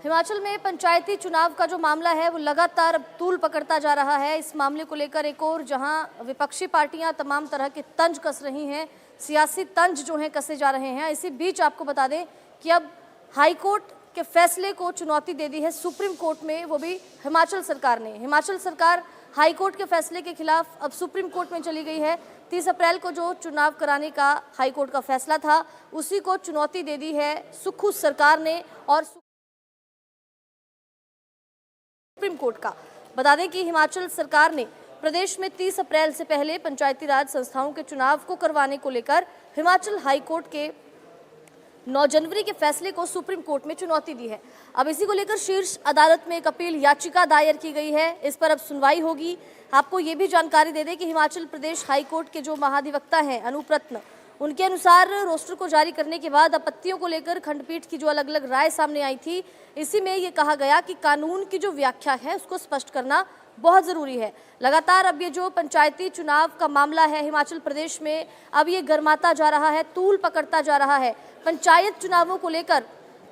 हिमाचल में पंचायती चुनाव का जो मामला है वो लगातार तूल पकड़ता जा रहा है। इस मामले को लेकर एक और जहां विपक्षी पार्टियां तमाम तरह के तंज कस रही हैं, सियासी तंज जो हैं कसे जा रहे हैं। इसी बीच आपको बता दें कि अब हाईकोर्ट के फैसले को चुनौती दे दी है सुप्रीम कोर्ट में, वो भी हिमाचल सरकार ने। हिमाचल सरकार हाईकोर्ट के फैसले के खिलाफ अब सुप्रीम कोर्ट में चली गई है। 30 अप्रैल को जो चुनाव कराने का हाईकोर्ट का फैसला था उसी को चुनौती दे दी है सुक्खू सरकार ने और सुप्रीम कोर्ट का। बता दें कि हिमाचल सरकार ने प्रदेश में 30 अप्रैल से पहले पंचायती राज संस्थाओं के चुनाव को करवाने को लेकर हिमाचल हाईकोर्ट के 9 जनवरी के फैसले को सुप्रीम कोर्ट में चुनौती दी है। अब इसी को लेकर शीर्ष अदालत में एक अपील याचिका दायर की गई है। इस पर अब सुनवाई होगी। आपको ये भी जानकारी दे दें कि हिमाचल प्रदेश हाईकोर्ट के जो महाधिवक्ता हैं अनूप रत्न, उनके अनुसार रोस्टर को जारी करने के बाद आपत्तियों को लेकर खंडपीठ की जो अलग अलग राय सामने आई थी, इसी में ये कहा गया कि कानून की जो व्याख्या है उसको स्पष्ट करना बहुत ज़रूरी है। लगातार अब ये जो पंचायती चुनाव का मामला है हिमाचल प्रदेश में, अब ये गर्माता जा रहा है, तूल पकड़ता जा रहा है। पंचायत चुनावों को लेकर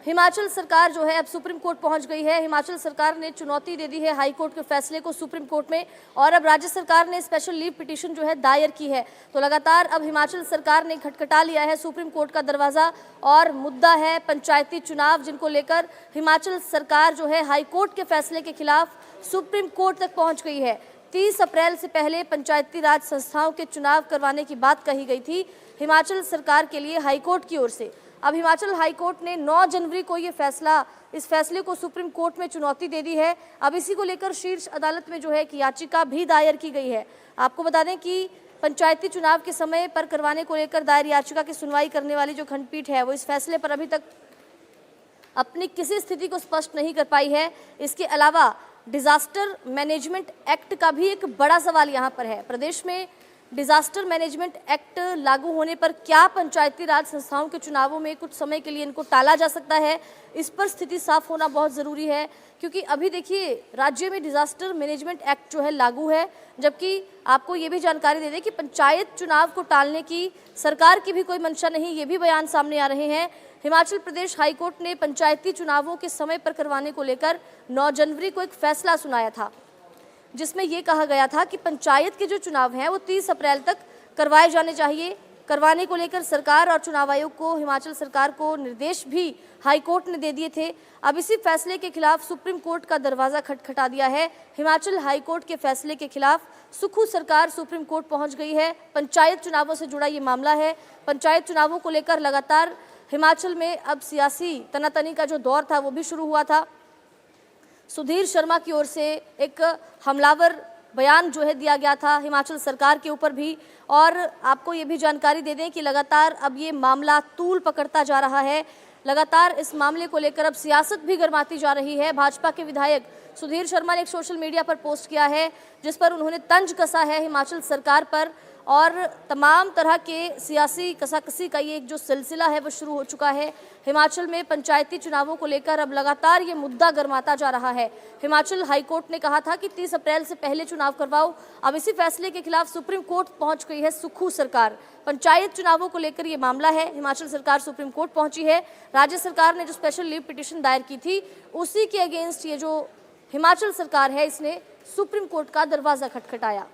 हिमाचल सरकार जो है अब सुप्रीम कोर्ट पहुंच गई है। हिमाचल सरकार ने चुनौती दे दी है हाईकोर्ट के फैसले को सुप्रीम कोर्ट में, और अब राज्य सरकार ने स्पेशल लीव पिटीशन जो है दायर की है। तो लगातार अब हिमाचल सरकार ने खटखटा लिया है सुप्रीम कोर्ट का दरवाज़ा, और मुद्दा है पंचायती चुनाव, जिनको लेकर हिमाचल सरकार जो है हाईकोर्ट के फैसले के खिलाफ सुप्रीम कोर्ट तक पहुँच गई है। 30 अप्रैल से पहले पंचायती राज संस्थाओं के चुनाव करवाने की बात कही गई थी हिमाचल सरकार के लिए हाईकोर्ट की ओर से। अब हिमाचल हाईकोर्ट ने 9 जनवरी को इस फैसले को सुप्रीम कोर्ट में चुनौती दे दी है। अब इसी को लेकर शीर्ष अदालत में जो है कि याचिका भी दायर की गई है। आपको बता दें कि पंचायती चुनाव के समय पर करवाने को लेकर दायर याचिका की सुनवाई करने वाली जो खंडपीठ है वो इस फैसले पर अभी तक अपनी किसी स्थिति को स्पष्ट नहीं कर पाई है। इसके अलावा डिजास्टर मैनेजमेंट एक्ट का भी एक बड़ा सवाल यहाँ पर है। प्रदेश में डिजास्टर मैनेजमेंट एक्ट लागू होने पर क्या पंचायती राज संस्थाओं के चुनावों में कुछ समय के लिए इनको टाला जा सकता है, इस पर स्थिति साफ होना बहुत ज़रूरी है। क्योंकि अभी देखिए राज्य में डिजास्टर मैनेजमेंट एक्ट जो है लागू है, जबकि आपको ये भी जानकारी दे दें कि पंचायत चुनाव को टालने की सरकार की भी कोई मंशा नहीं, ये भी बयान सामने आ रहे हैं। हिमाचल प्रदेश हाईकोर्ट ने पंचायती चुनावों के समय पर करवाने को लेकर 9 जनवरी को एक फैसला सुनाया था, जिसमें ये कहा गया था कि पंचायत के जो चुनाव हैं वो 30 अप्रैल तक करवाए जाने चाहिए। करवाने को लेकर सरकार और चुनाव आयोग को हिमाचल सरकार को निर्देश भी हाईकोर्ट ने दे दिए थे। अब इसी फैसले के खिलाफ सुप्रीम कोर्ट का दरवाज़ा खटखटा दिया है। हिमाचल हाईकोर्ट के फैसले के खिलाफ सुक्खू सरकार सुप्रीम कोर्ट पहुंच गई है। पंचायत चुनावों से जुड़ा ये मामला है। पंचायत चुनावों को लेकर लगातार हिमाचल में अब सियासी तनातनी का जो दौर था वो भी शुरू हुआ था। सुधीर शर्मा की ओर से एक हमलावर बयान जो है दिया गया था हिमाचल सरकार के ऊपर भी। और आपको ये भी जानकारी दे दें कि लगातार अब ये मामला तूल पकड़ता जा रहा है। लगातार इस मामले को लेकर अब सियासत भी गर्माती जा रही है। भाजपा के विधायक सुधीर शर्मा ने एक सोशल मीडिया पर पोस्ट किया है जिस पर उन्होंने तंज कसा है हिमाचल सरकार पर, और तमाम तरह के सियासी कसाकसी का ये एक जो सिलसिला है वो शुरू हो चुका है। हिमाचल में पंचायती चुनावों को लेकर अब लगातार ये मुद्दा गर्माता जा रहा है। हिमाचल हाईकोर्ट ने कहा था कि 30 अप्रैल से पहले चुनाव करवाओ। अब इसी फैसले के खिलाफ सुप्रीम कोर्ट पहुंच गई है सुक्खू सरकार। पंचायत चुनावों को लेकर ये मामला है, हिमाचल सरकार सुप्रीम कोर्ट पहुंची है। राज्य सरकार ने जो स्पेशल लीव पिटीशन दायर की थी उसी के अगेंस्ट ये जो हिमाचल सरकार है इसने सुप्रीम कोर्ट का दरवाज़ा खटखटाया।